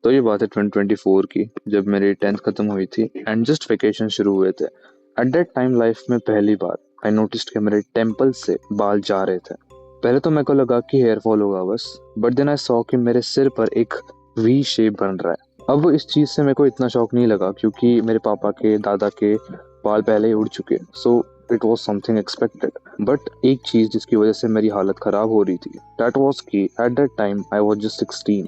तो ये बात है 2024 की, जब मेरी 10th खत्म हुई थी एंड जस्ट वेकेशन शुरू हुए थे। एट दैट टाइम लाइफ में पहली बार आई नोटिस्ड कि मेरे टेम्पल से बाल जा रहे थे। पहले तो मेरे को लगा कि हेयर फॉल होगा बस, बट देन आई सॉ कि मेरे सिर पर एक वी शेप बन रहा है। अब इस चीज से मेरे को इतना शौक नहीं लगा क्योंकि मेरे पापा के दादा के बाल पहले ही उड़ चुके, so it was something expected. But एक चीज जिसकी वजह से मेरी हालत खराब हो रही थी, दैट वॉज कि at that time I was just 16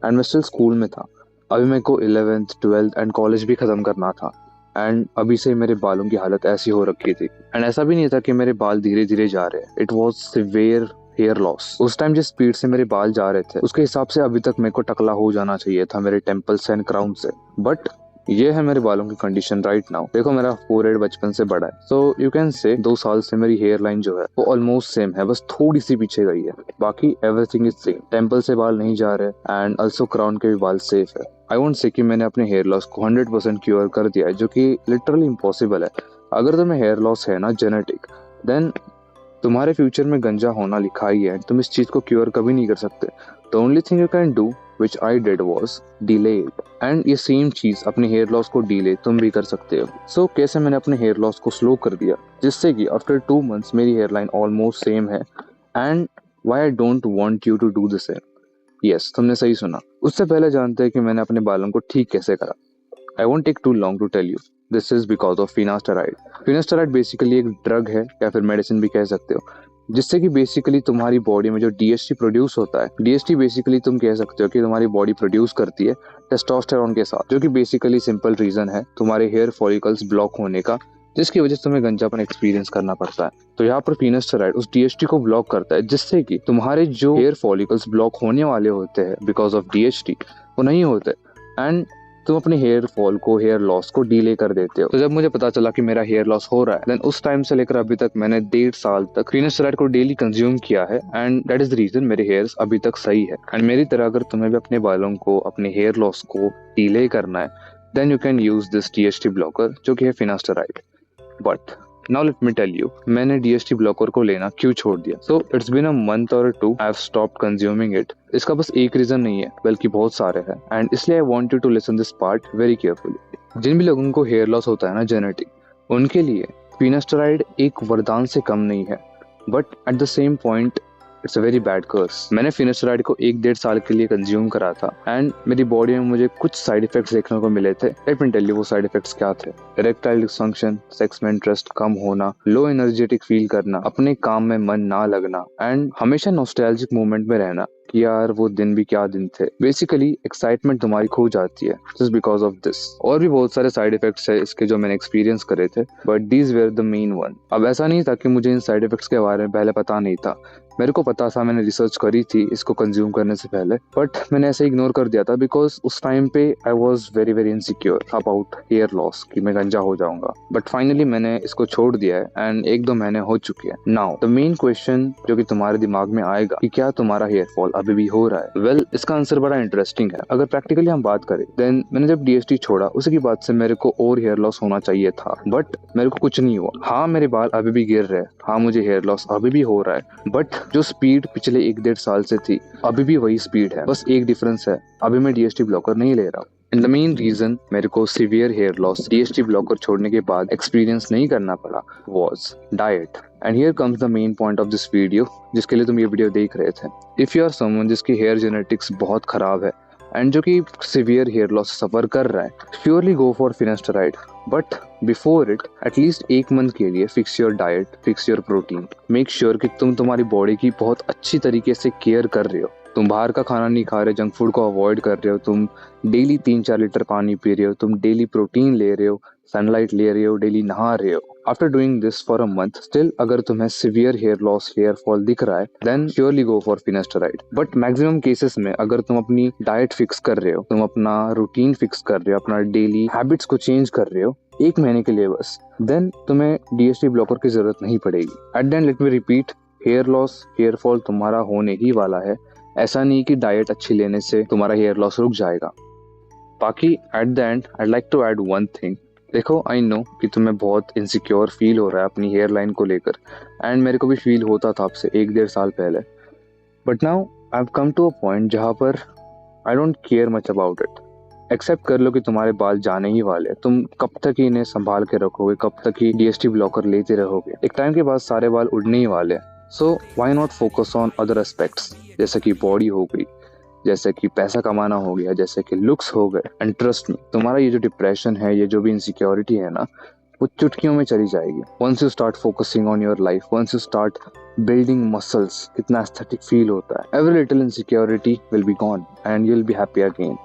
and मैं स्टिल स्कूल में था। अभी मेरे को 11th 12th एंड कॉलेज भी खत्म करना था एंड अभी से मेरे बालों की हालत ऐसी हो रखी थी। एंड ऐसा भी नहीं था कि मेरे बाल धीरे धीरे जा रहे हैं, it was severe hair loss. उस टाइम जिस स्पीड से मेरे बाल जा रहे थे उसके हिसाब से अभी तक मेरे को टकला हो जाना चाहिए था मेरे टेम्पल से एंड क्राउन से। बट ये है मेरे बालों की कंडीशन राइट नाउ। देखो मेरा फोरहेड बचपन से बड़ा है, सो यू कैन से 2 साल से मेरी हेयर लाइन जो है वो ऑलमोस्ट सेम है, बस थोड़ी सी पीछे गई है। बाकी एवरीथिंग इज सेम, टेम्पल से बाल नहीं जा रहे एंड ऑल्सो क्राउन के भी बाल सेफ है। आई वोंट से कि मैंने अपने हेयर लॉस को 100% क्योर कर दिया है, जो कि लिटरली इम्पॉसिबल है। अगर तुम्हें हेयर लॉस है ना जेनेटिक, देन तुम्हारे फ्यूचर में गंजा होना लिखा ही है, तुम इस चीज को क्योर कभी नहीं कर सकते। The only thing you can do which I did was delay it. And ये सेम चीज अपने हेयर लॉस को डिले तुम भी कर सकते हो। सो कैसे मैंने अपने हेयर लॉस को स्लो कर दिया, जिससे कि आफ्टर 2 मंथ्स मेरी हेयर लाइन ऑलमोस्ट सेम है। And why I don't want you to do the same. Yes, तुमने सही सुना। उससे पहले जानते हैं कि मैंने अपने बालों को ठीक कैसे करा। I won't take too long to tell you. This is because of finasteride. Finasteride basically एक ड्रग है या फिर मेडिसिन भी कह सकते हो, जिससे कि बेसिकली तुम्हारी बॉडी में जो डीएचटी प्रोड्यूस होता है, डीएचटी बेसिकली तुम कह सकते हो कि तुम्हारी बॉडी प्रोड्यूस करती है टेस्टोस्टेरोन के साथ, जो कि बेसिकली सिंपल रीजन है तुम्हारे हेयर फॉलिकल्स ब्लॉक होने का, जिसकी वजह से तुम्हें गंजापन एक्सपीरियंस करना पड़ता है। तो यहाँ पर फिनास्टेराइड उस डीएचटी को ब्लॉक करता है, जिससे कि तुम्हारे जो हेयर फॉलिकल्स ब्लॉक होने वाले होते हैं बिकॉज ऑफ डीएचटी, वो नहीं होते एंड तुम अपने हेयर फॉल को, हेयर लॉस को डिले कर देते हो। तो जब मुझे पता चला कि मेरा हेयर लॉस हो रहा है, देन उस टाइम से लेकर अभी तक मैंने 1.5 साल तक फिनास्टेराइड को डेली कंज्यूम किया है and that is the reason मेरे हेयर्स अभी तक सही है। एंड मेरी तरह अगर तुम्हें भी अपने बालों को, अपने हेयर लॉस को डिले करना है, then you can use this DHT blocker, जो कि है finasteride. But now let me tell you मैंने डीएचटी ब्लॉकर को लेना क्यों छोड़ दिया। So it's been a month और 2 I have stopped consuming it. इसका बस एक रीजन नहीं है, बल्कि बहुत सारे हैं एंड इसलिए I want you to listen this part very carefully. जिन भी लोगों को हेयर लॉस होता है ना जेनेटिक, उनके लिए फिनास्टेराइड एक वरदान से कम नहीं है, but at the same point it's a very bad curse. मैंने फिनास्टेराइड को 1-1.5 साल के लिए कंज्यूम करा था एंड मेरी बॉडी में मुझे कुछ साइड इफेक्ट्स देखने को मिले थे। लेट मी टेल यू वो साइड इफेक्ट्स क्या थे। इरेक्टाइल डिसफंक्शन, सेक्स में इंटरेस्ट कम होना, लो एनर्जेटिक फील करना, अपने काम में मन ना लगना एंड हमेशा नॉस्टैल्जिक मोमेंट में रहना कि यार वो दिन भी क्या दिन थे। बेसिकली एक्साइटमेंट तुम्हारी खो जाती है जस्ट बिकॉज ऑफ दिस। और भी बहुत सारे साइड इफेक्ट्स है इसके जो मैंने एक्सपीरियंस करे थे, but these were the main one. अब ऐसा नहीं था कि मुझे इन साइड इफेक्ट्स के बारे में पहले पता नहीं था, मेरे को पता था, मैंने रिसर्च करी थी इसको कंज्यूम करने से पहले, बट मैंने ऐसे इग्नोर कर दिया था बिकॉज उस टाइम पे I was very very insecure about hair loss कि मैं गंजा हो जाऊंगा। बट फाइनली मैंने इसको छोड़ दिया है एंड 1-2 महीने हो चुके हैं। नाउ द मेन क्वेश्चन जो कि तुम्हारे दिमाग में आएगा कि क्या तुम्हारा हेयर फॉल अभी भी हो रहा है। वेल, इसका आंसर बड़ा इंटरेस्टिंग है। अगर प्रैक्टिकली हम बात करें, देन मैंने जब डीएसटी छोड़ा उसी की बात से मेरे को और हेयर लॉस होना चाहिए था, बट मेरे को कुछ नहीं हुआ। हाँ, मेरे बाल अभी भी गिर रहे हैं, हाँ मुझे हेयर लॉस अभी भी हो रहा है, बट जो स्पीड पिछले 1-1.5 साल से थी अभी भी वही स्पीड है। बस एक डिफरेंस है, अभी मैं डीएसटी ब्लॉकर नहीं ले रहा। एंड द मेन रीजन मेरे को severe hair loss DST blocker छोड़ने के बाद एक्सपीरियंस नहीं करना पड़ा was diet. And here comes the main point of this video, जिसके लिए तुम ये वीडियो देख रहे थे। इफ यू आर समवन जिसकी हेयर जेनेटिक्स बहुत खराब है एंड जो कि सिवियर हेयर लॉस सफर कर रहा है, surely go for finasteride. But before it at least 1 month के लिए fix your diet, fix your protein. Make sure कि तुम तुम्हारी बॉडी की बहुत अच्छी तरीके से केयर कर रहे हो। तुम बाहर का खाना नहीं खा रहे, जंक फूड को अवॉइड कर रहे हो, तुम डेली 3-4 लीटर पानी पी रहे हो, तुम डेली प्रोटीन ले रहे हो, सनलाइट ले रहे हो, डेली नहा रहे हो। After doing this for a month still अगर तुम्हें severe hair loss, hair fall दिख रहा है, then surely go for finasteride. But maximum cases में अगर तुम अपनी डाइट फिक्स कर रहे हो, तुम अपना रूटीन फिक्स कर रहे हो, अपना डेली हैबिट्स को चेंज कर रहे हो 1 महीने के लिए बस, देन तुम्हें डीएचटी ब्लॉकर की जरूरत नहीं पड़ेगी। At then let me repeat, hair loss, hair fall तुम्हारा होने ही वाला है। ऐसा नहीं कि डाइट अच्छी लेने से तुम्हारा हेयर लॉस रुक जाएगा। बाकी at the end I like to add one thing. देखो, आई नो कि तुम्हें बहुत इनसिक्योर फील हो रहा है अपनी हेयर लाइन को लेकर, एंड मेरे को भी फील होता था आपसे 1-1.5 साल पहले। But now I have come to a point जहाँ पर I don't care much about it. Accept कर लो कि तुम्हारे बाल जाने ही वाले हैं। तुम कब तक ही इन्हें संभाल के रखोगे, कब तक ही डीएसटी ब्लॉकर लेते रहोगे? एक टाइम के बाद सारे बाल उड़ने ही वाले हैं। So why not focus on other aspects, जैसे कि बॉडी हो गई, जैसे कि पैसा कमाना हो गया, जैसे कि लुक्स हो गए। एंड ट्रस्ट मी, तुम्हारा ये जो डिप्रेशन है, ये जो भी इनसिक्योरिटी है ना, वो चुटकियों में चली जाएगी। Once you start focusing on your life, once you start building muscles, कितना एस्थेटिक फील होता है। Every little insecurity will be gone and you will be happy again.